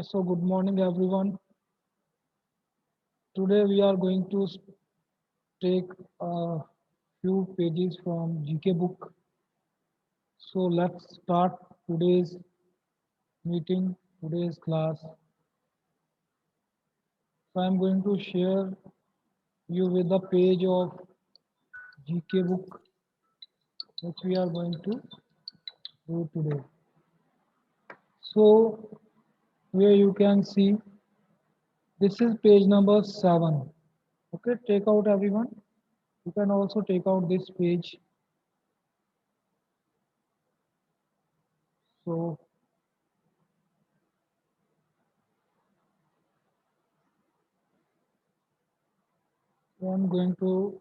So good morning everyone. Today we are going to take a few pages from GK book. So let's start today's meeting, today's class. So I'm going to share you with the page of GK book which we are going to do today. So where you can see this is page number 7. Okay, take out everyone. You can also take out this page. So I'm going to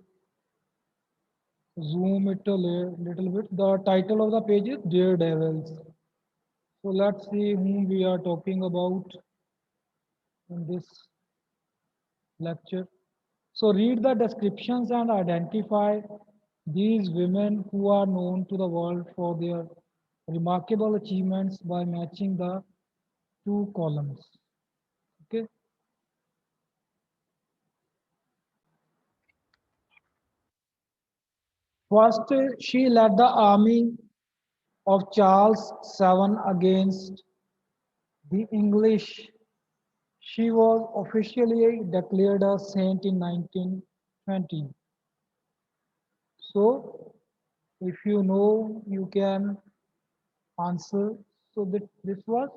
zoom it a little bit. The title of the page is Daredevils. So let's see whom we are talking about in this lecture. So read the descriptions and identify these women who are known to the world for their remarkable achievements by matching the two columns. Okay. First, she led the army of Charles VII against the English. She was officially declared a saint in 1920. So, if you know, you can answer. So, this was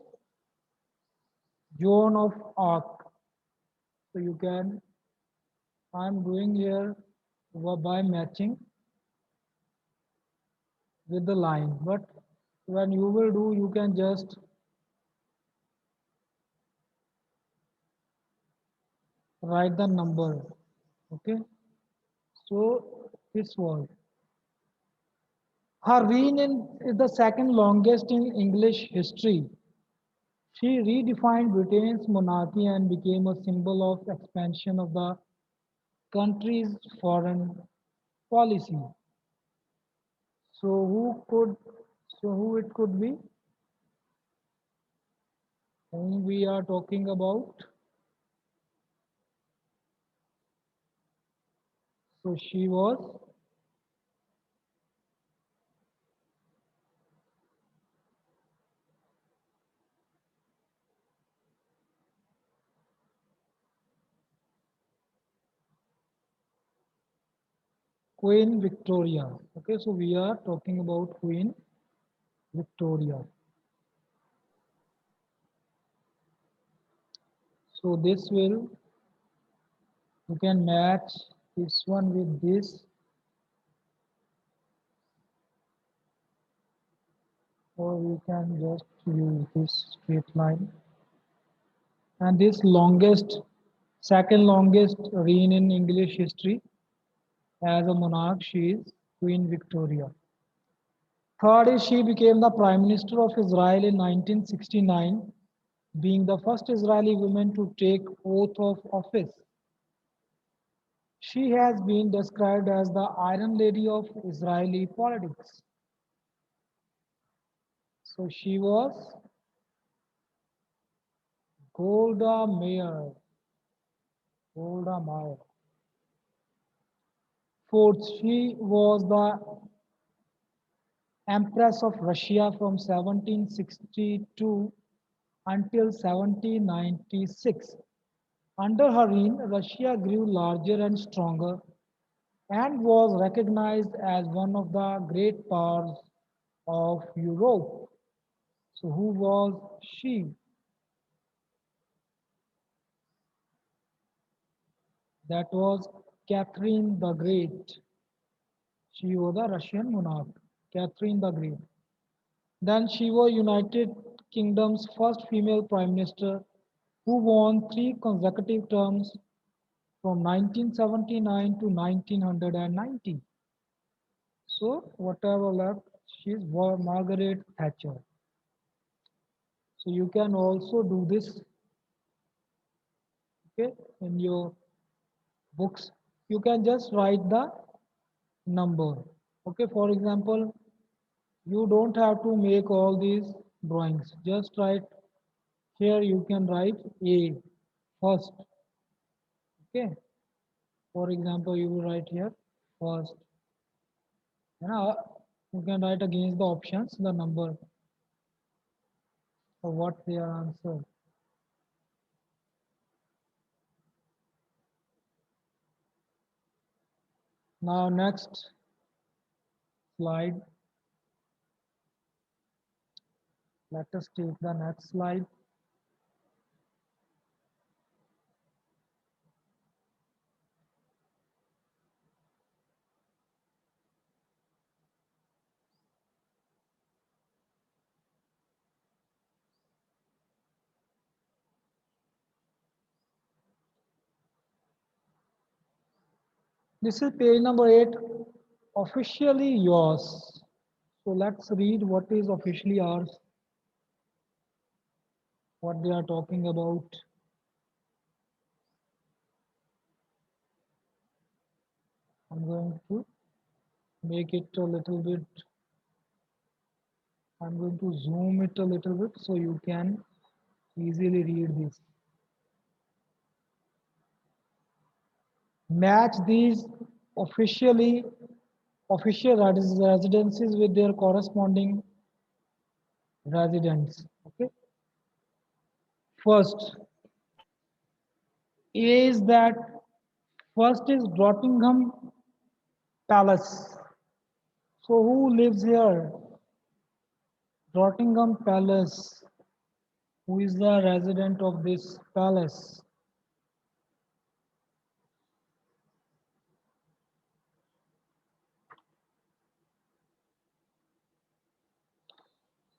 Joan of Arc. So, you can, I'm doing here by matching with the line. But when you will do, you can just write the number. Okay. So, this was. Her reign is the second longest in English history. She redefined Britain's monarchy and became a symbol of expansion of the country's foreign policy. So who it could be? Whom we are talking about? So she was Queen Victoria. Okay, so we are talking about Queen Victoria. So this will, you can match this one with this, or you can just use this straight line. And this second longest reign in English history as a monarch, she is Queen Victoria. Third is she became the Prime Minister of Israel in 1969, being the first Israeli woman to take oath of office. She has been described as the Iron Lady of Israeli politics. So she was Golda Meir. Golda Meir. Fourth, she was the Empress of Russia from 1762 until 1796. Under her reign, Russia grew larger and stronger and was recognized as one of the great powers of Europe. So, who was she? That was Catherine the Great. She was the Russian monarch, Catherine the Great. Then she was United Kingdom's first female prime minister who won three consecutive terms from 1979 to 1990. So whatever left, she's Margaret Thatcher. So you can also do this, okay, in your books. You can just write the number. Okay, for example, you don't have to make all these drawings. Just write Here you can write A first. Okay. For example, you will write here first. Now you can write against the options the number of what they are answered. Now next slide. Let us take the next slide. This is page number 8, officially yours. So let's read what is officially ours, what they are talking about. I'm going to make it a little bit, I'm going to zoom it a little bit so you can easily read this. Match these officially official residences with their corresponding residents. Okay. First is that first is Rottingham Palace. So who lives here? Rottingham Palace. Who is the resident of this palace?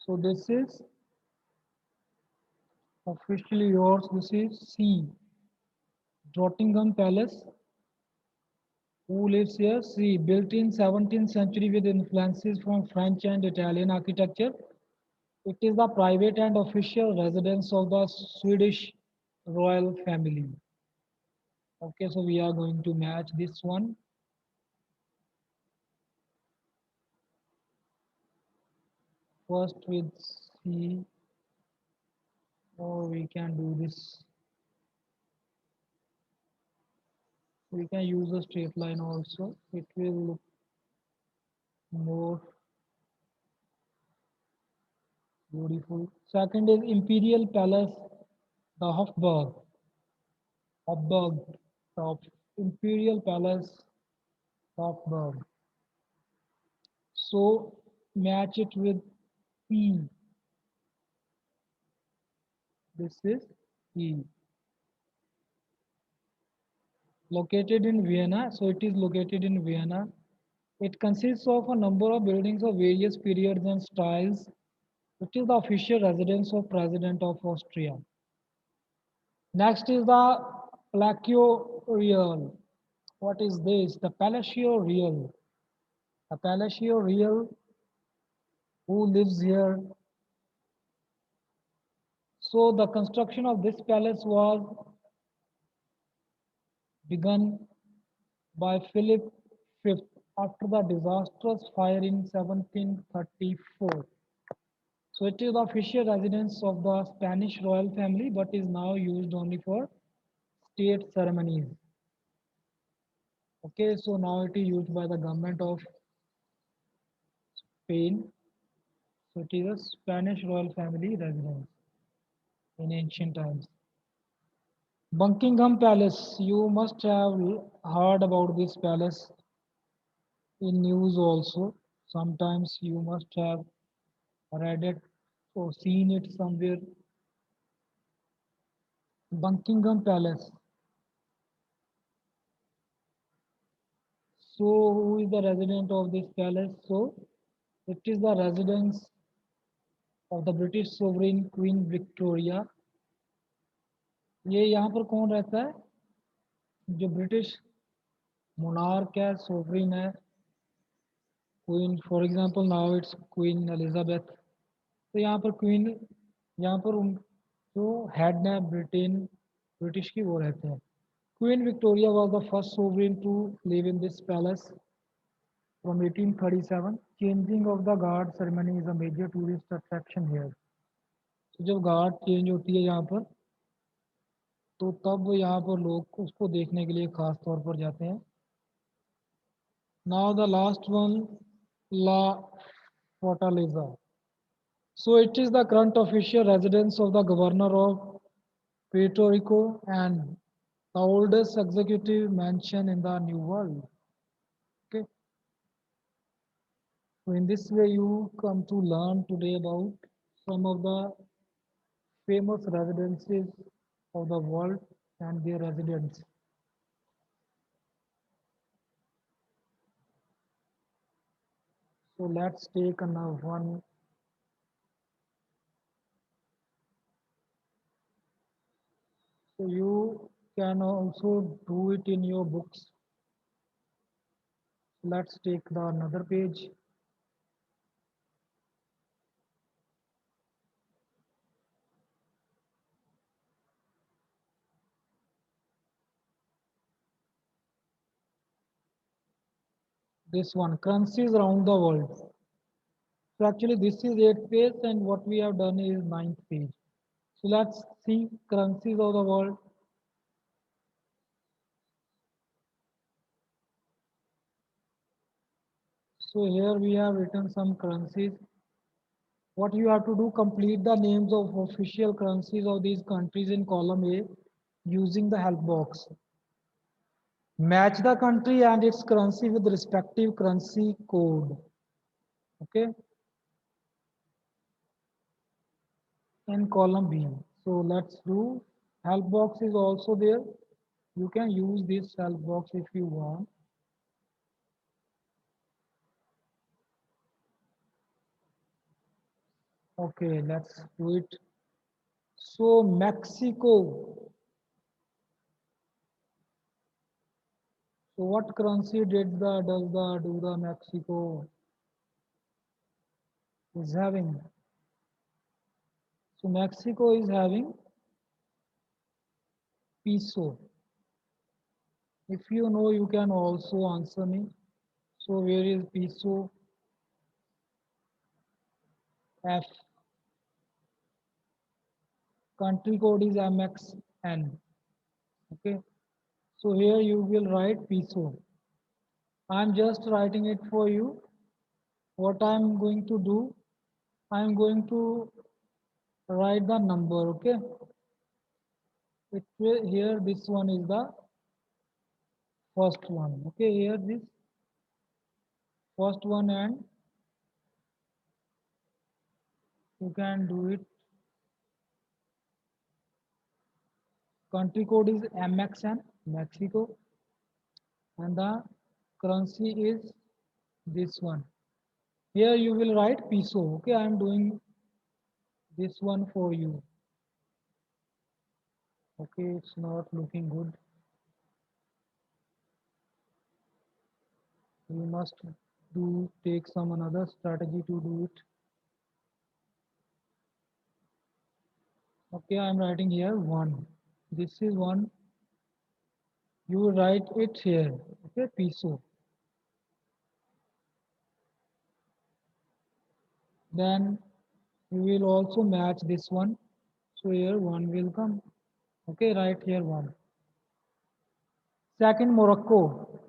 So this is officially yours. This is C. Rottingham Palace. Who lives here? C. Built in 17th century with influences from French and Italian architecture. It is the private and official residence of the Swedish royal family. Okay, so we are going to match this one. First with C, or we can do this. We can use a straight line also. It will look more beautiful. Second is Imperial Palace, the Hofburg. Hofburg, the Imperial Palace, Hofburg. So match it with P. This is E. Located in Vienna, so it is located in Vienna. It consists of a number of buildings of various periods and styles. It is the official residence of President of Austria. Next is the Palacio Real. What is this? The Palacio Real. The Palacio Real, who lives here? So the construction of this palace was begun by Philip V after the disastrous fire in 1734. So it is the official residence of the Spanish royal family, but is now used only for state ceremonies. Okay, so now it is used by the government of Spain. So it is a Spanish royal family residence in ancient times. Buckingham Palace. You must have heard about this palace in news also. Sometimes you must have read it or seen it somewhere. Buckingham Palace. So who is the resident of this palace? So it is the residence of the British sovereign Queen Victoria. ये यहाँ पर कौन रहता है? जो British monarch है, sovereign है, queen. For example now it's queen Elizabeth. तो यहाँ पर क्वीन, यहाँ पर उन जो हेड है ब्रिटेन ब्रिटिश की, वो रहते हैं. Queen Victoria was the first sovereign to live in this palace from 1837. Changing of the guard ceremony is a major tourist attraction here. तो जब घाट चेंज होती है यहाँ पर, तो तब यहाँ पर लोग उसको देखने के लिए खास तौर पर जाते हैं. Now the last one, La Fortaleza. So it is the current official residence of the governor of Puerto Rico and the oldest executive mansion in the New World. Okay, so in this way you come to learn today about some of the famous residences of the world and their residents. So let's take another one. So you can also do it in your books. Let's take the another page. This one, currencies around the world. So actually this is 8th page and what we have done is 9th page. So let's see currencies of the world. So here we have written some currencies. What you have to do, complete the names of official currencies of these countries in column A using the help box. Match the country and its currency with respective currency code. Okay, in column B. So let's do, help box is also there. You can use this help box if you want. Okay, let's do it. So Mexico. So what currency did the does the do the Mexico is having? So Mexico is having peso. If you know, you can also answer me. So where is peso? F. Country code is MXN. Okay. So here you will write peso. I'm just writing it for you. What I'm going to do, I'm going to write the number. Okay. It will, here this one is the first one. Okay. Here this first one, and you can do it. Country code is MXN, Mexico, and the currency is this one. Here you will write peso. Okay, I am doing this one for you. Okay, it's not looking good. You must do take some another strategy to do it. Okay, I am writing here one. This is one. You write it here. Okay, peso. Then you will also match this one. So here one will come. Okay, right here one. Second, Morocco.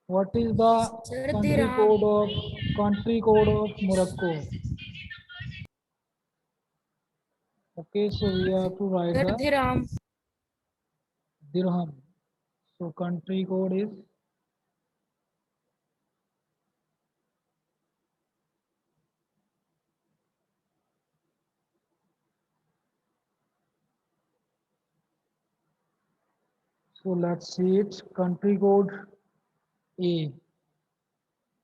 What is the Sir, country dirham. code of Morocco? Okay, so we have to write Sir, the dirham. dirham. So country code is, so let's see it. Country code A.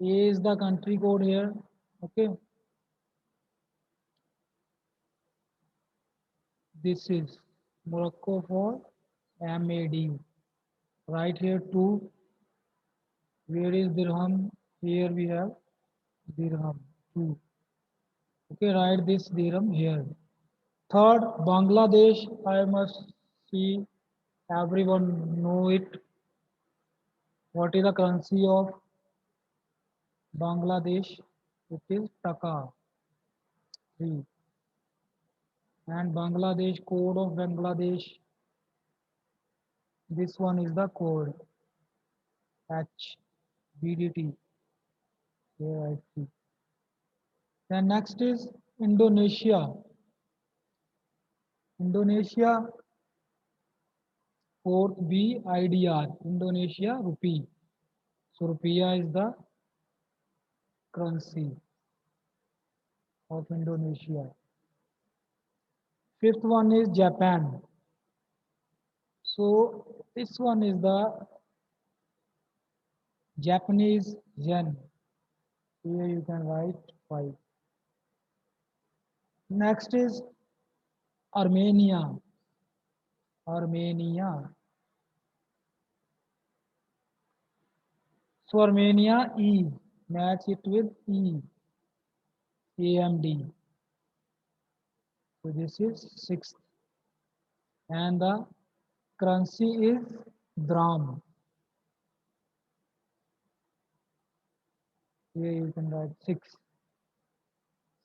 A is the country code here. Okay, this is Morocco for MAD. Right here two. Where is dirham? Here we have dirham two. Okay, write this dirham here. Third, Bangladesh. I must see everyone know it. What is the currency of Bangladesh? It is Taka. 3. And Bangladesh, code of Bangladesh, this one is the code H BDT. Here I see. Then next is Indonesia. Indonesia, fourth B IDR. Indonesia rupee. So rupiah is the currency of Indonesia. Fifth one is Japan. So this one is the Japanese yen. Here you can write 5. Next is Armenia. Armenia. So Armenia E. Match it with E. AMD. So this is sixth. And the currency is dram. Here you can write 6.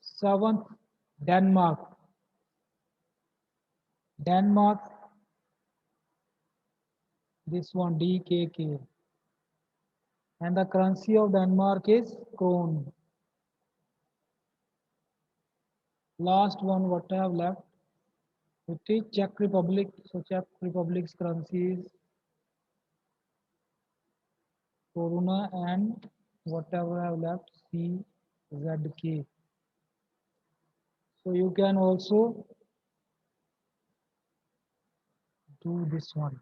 Seventh, Denmark. Denmark, this one DKK. And the currency of Denmark is krone. Last one, what I have left, it is Czech Republic. So Czech Republic's currency is koruna and whatever I have left, CZK. So you can also do this one.